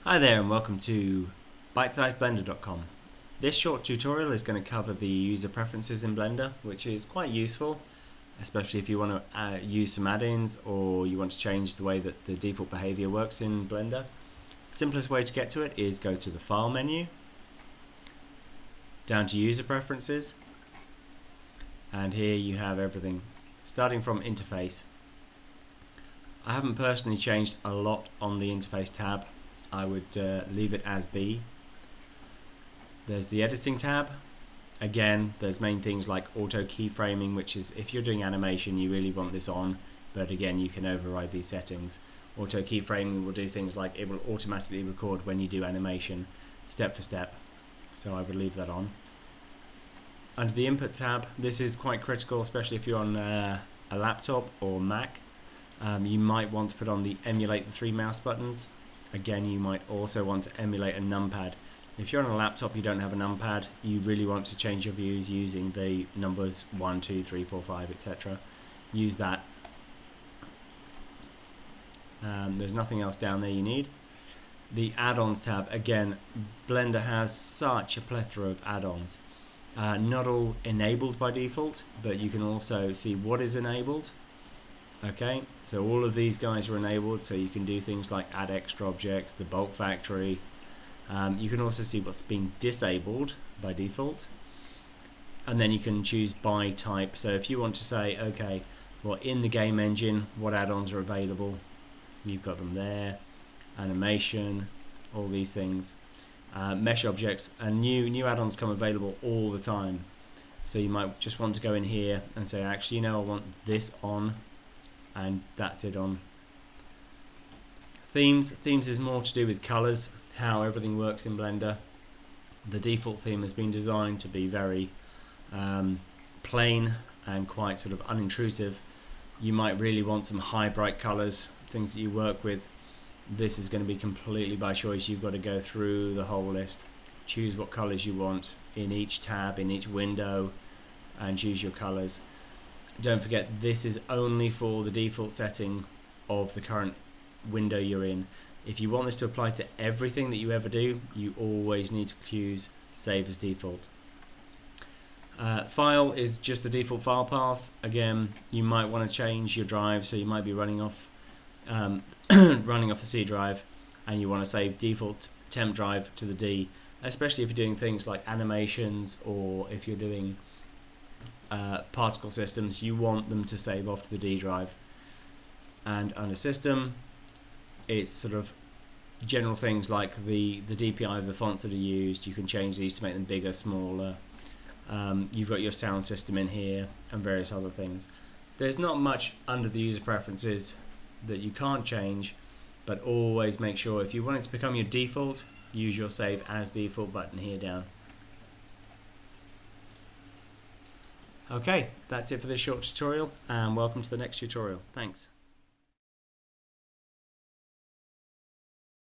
Hi there and welcome to bitesizeblender.com. This short tutorial is going to cover the user preferences in Blender, which is quite useful, especially if you want to use some add-ins or you want to change the way that the default behavior works in Blender. Simplest way to get to it is go to the File menu, down to User Preferences, and here you have everything starting from Interface. I haven't personally changed a lot on the Interface tab. I would leave it as B. There's the Editing tab. Again, there's main things like auto keyframing, which is if you're doing animation you really want this on, but again you can override these settings. Auto keyframing will do things like it will automatically record when you do animation step for step, so I would leave that on. Under the Input tab, this is quite critical, especially if you're on a laptop or Mac. You might want to put on the emulate the 3 mouse buttons. Again, you might also want to emulate a numpad. If you're on a laptop you don't have a numpad, you really want to change your views using the numbers 1, 2, 3, 4, 5, etc. Use that. There's nothing else down there you need. The add-ons tab, again, Blender has such a plethora of add-ons. Not all enabled by default, but you can also see what is enabled. Okay, so all of these guys are enabled, so you can do things like add extra objects, the bulk factory. You can also see what's being disabled by default, and then you can choose by type. So if you want to say, okay, well, in the game engine, what add-ons are available, you've got them there. Animation, all these things. Mesh objects, and new add-ons come available all the time. So you might just want to go in here and say, actually, you know, I want this on, and that's it on. Themes is more to do with colors, how everything works in Blender. The default theme has been designed to be very plain and quite sort of unintrusive. You might really want some high bright colors, things that you work with. This is going to be completely by choice. You've got to go through the whole list, choose what colors you want in each tab, in each window, and choose your colors. Don't forget, this is only for the default setting of the current window you're in. If you want this to apply to everything that you ever do, you always need to choose Save as Default. File is just the default file path. Again, you might want to change your drive, so you might be running off running off a C drive, and you want to save default temp drive to the D, especially if you're doing things like animations or if you're doing particle systems. You want them to save off to the D drive. And under System, it's sort of general things like the DPI of the fonts that are used. You can change these to make them bigger, smaller. You've got your sound system in here and various other things. There's not much under the user preferences that you can't change, but always make sure if you want it to become your default, use your Save as Default button here down. Okay, that's it for this short tutorial, and welcome to the next tutorial. Thanks.